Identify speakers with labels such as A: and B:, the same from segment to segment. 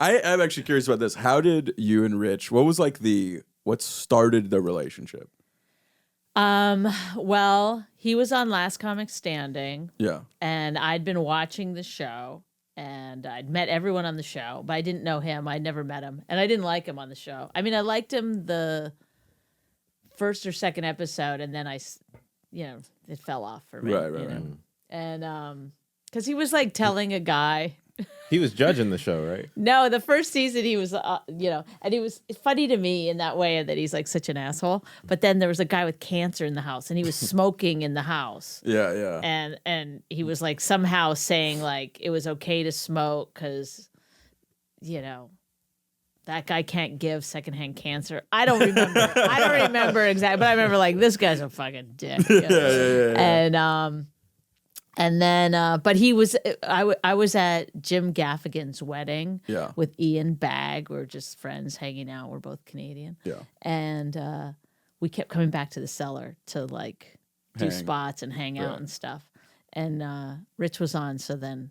A: I'm actually curious about this. How did you and Rich, what was like what started the relationship?
B: Well, he was on Last Comic Standing.
A: Yeah.
B: And I'd been watching the show. And I'd met everyone on the show, but I didn't know him. I'd never met him. And I didn't like him on the show. I mean, I liked him the first or second episode, and then it fell off for me.
A: Right.
B: And because he was like telling a guy.
C: He was judging the show, right?
B: No, the first season he was, and he was funny to me in that way that he's like such an asshole. But then there was a guy with cancer in the house, and he was smoking in the house.
A: Yeah.
B: And he was like somehow saying like it was okay to smoke because, that guy can't give secondhand cancer. I don't remember exactly, but I remember like this guy's a fucking dick. Yeah. And then, but I was at Jim Gaffigan's wedding with Ian Bagg. We were just friends hanging out. We're both Canadian.
A: Yeah.
B: And we kept coming back to the cellar to like do spots and hang out and stuff. And Rich was on. So then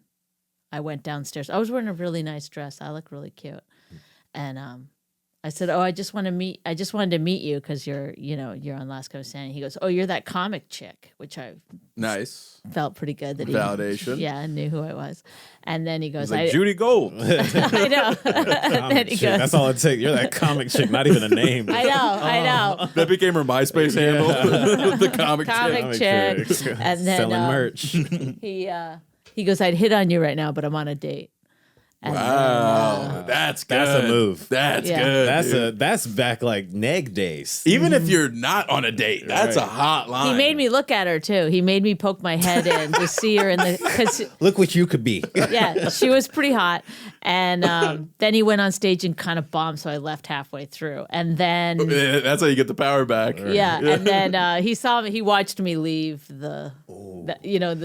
B: I went downstairs. I was wearing a really nice dress. I look really cute. And I said, "Oh, I just wanted to meet you because you're on Last Comic Standing." He goes, "Oh, you're that comic chick," which I felt pretty good that
A: validation.
B: He knew who I was. And then he goes,
A: He's like, Judy Gold.
B: I know. And then he goes,
C: that's all it takes. You're that comic chick, not even a name.
B: I know.
A: That became her MySpace handle. The comic
B: chick. And then
C: selling merch.
B: He goes, "I'd hit on you right now, but I'm on a date."
A: And wow, that's good.
C: That's a move.
A: That's good.
C: That's back like neg days.
A: Even if you're not on a date, that's a hot line.
B: He made me look at her too. He made me poke my head in to see her in the.
C: Look what you could be.
B: Yeah, she was pretty hot. And then he went on stage and kind of bombed, so I left halfway through. And then
A: that's how you get the power back.
B: Yeah, and then he saw me. He watched me leave the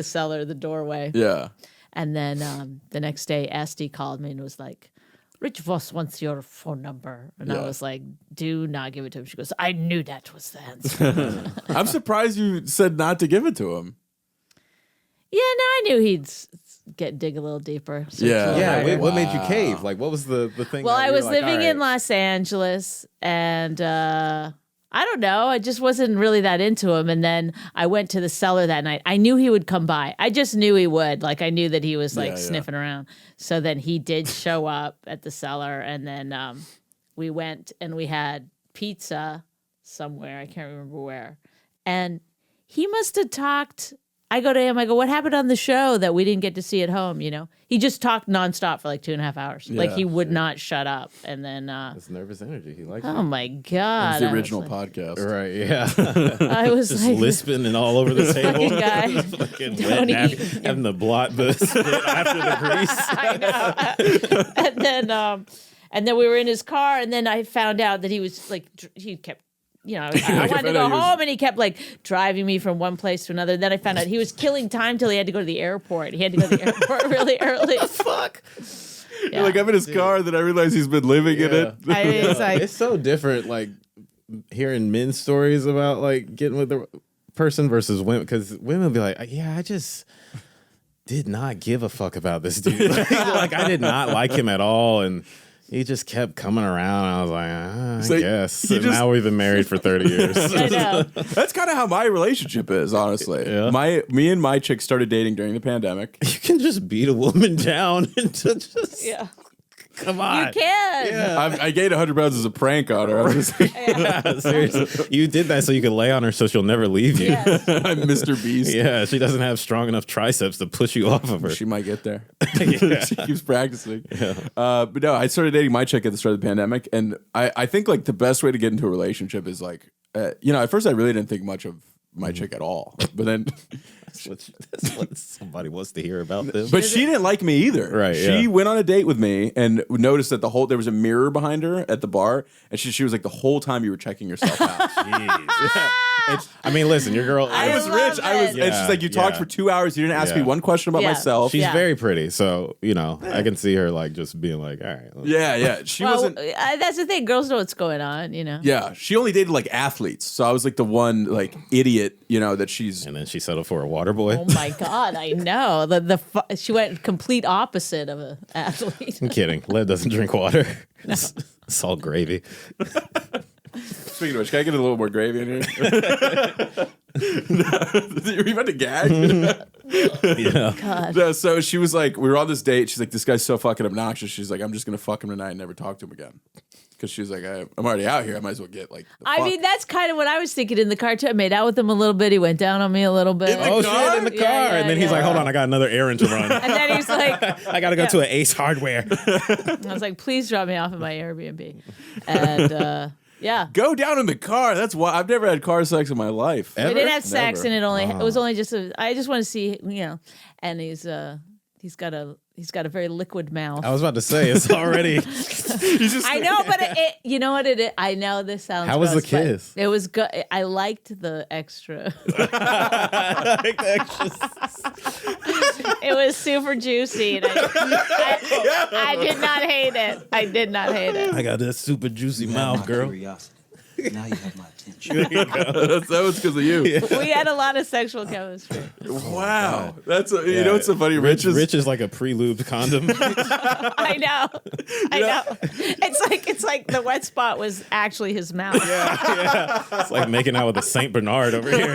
B: cellar, the doorway.
A: Yeah.
B: And then the next day, Asti called me and was like, "Rich Voss wants your phone number." And I was like, "Do not give it to him." She goes, "I knew that was the answer."
A: I'm surprised you said not to give it to him.
B: Yeah, no, I knew he'd dig a little deeper.
C: Yeah. What made you cave? Like, what was the thing?
B: Well, I was living in Los Angeles, and I don't know. I just wasn't really that into him. And then I went to the cellar that night. I knew he would come by. I just knew he would. Like, I knew that he was like sniffing around. So then he did show up at the cellar. And then we went and we had pizza somewhere. I can't remember where. And he must have talked. I go to him, I go, "What happened on the show that we didn't get to see at home?" He just talked nonstop for like 2.5 hours. Like he would not shut up. And then
C: it's nervous energy. He likes
B: oh my God.
A: It's the original podcast.
C: Right, yeah.
B: I was
C: just
B: like
C: lisping and all over the table.
B: Guy.
C: Fucking having the blot the spit after the grease.
B: I know. And then we were in his car, and then I found out that he was like, he kept, I wanted to go home, and he kept like driving me from one place to another. Then I found out he was killing time till he had to go to the airport. He had to go to the airport really early.
A: Fuck. Yeah. You're like, I'm in his car, then I realize he's been living in it.
B: I mean, it's like,
C: it's so different, like hearing men's stories about like getting with the person versus women, because women will be like, "Yeah, I just did not give a fuck about this dude. Like I did not like him at all," and he just kept coming around. I was like, I guess. And now we've been married for 30 years.
B: I know.
A: That's kind of how my relationship is, honestly.
C: Yeah.
A: Me and my chick started dating during the pandemic.
C: You can just beat a woman down into just...
B: Yeah.
C: Come on.
B: You can.
A: Yeah. I gained 100 pounds as a prank on her. I was just
C: yeah, seriously. You did that so you could lay on her so she'll never leave you.
B: Yes.
A: I'm Mr. Beast.
C: Yeah, she doesn't have strong enough triceps to push you off of her.
A: She might get there. She keeps practicing. Yeah. But no, I started dating my chick at the start of the pandemic. And I think like the best way to get into a relationship is like, at first I really didn't think much of my chick at all. But then...
C: That's what somebody wants to hear about them.
A: But she didn't like me either.
C: Right.
A: She went on a date with me and noticed that there was a mirror behind her at the bar, and she was like, the whole time you were checking yourself out.
C: Jeez. I mean, listen, your girl.
A: I was rich. And she's like, you talked for 2 hours. You didn't ask me one question about myself.
C: She's very pretty, so I can see her like just being like, all right.
A: Yeah. She wasn't.
B: That's the thing. Girls know what's going on.
A: Yeah, she only dated like athletes, so I was like the one like idiot, that she's.
C: And then she settled for a water water boy.
B: Oh my God, I know. She went complete opposite of an athlete.
C: I'm kidding. Lev doesn't drink water. It's all gravy.
A: Speaking of which, can I get a little more gravy in here? Are you about to gag?
C: Yeah.
B: God.
A: No, so she was like, we were on this date. She's like, this guy's so fucking obnoxious. She's like, I'm just going to fuck him tonight and never talk to him again. Because she was like, I'm already out here. I might as well get like the
B: I
A: fuck.
B: mean, that's kind of what I was thinking in the car too. I made out with him a little bit. He went down on me a little bit.
C: Oh
A: car?
C: shit, in the car.
B: Yeah,
C: and then he's
B: yeah.
C: like, hold on, I got another errand to run.
B: And then he's like,
C: I gotta go to an Ace Hardware.
B: I was like, please drop me off at my Airbnb. And yeah.
A: Go down in the car. That's why I've never had car sex in my life.
B: We didn't have sex,
A: Never.
B: and it was only just I just want to see, and he's got a very liquid mouth.
C: I was about to say, it's already.
A: He's just
B: I know, but you know what it is? I know this sounds.
C: How was the
B: gross, but
C: kiss?
B: It was good. I liked the extra. It was super juicy, and I did not hate it. I did not hate it.
C: I got this super juicy mouth, girl.
D: Curiosity. Now you have my attention.
A: that was because of you.
B: We had a lot of sexual chemistry.
A: Wow, that's you know what's so funny. Rich
C: Rich is like a pre-lubed condom.
B: I know. It's like the wet spot was actually his mouth.
C: It's like making out with a Saint Bernard over here.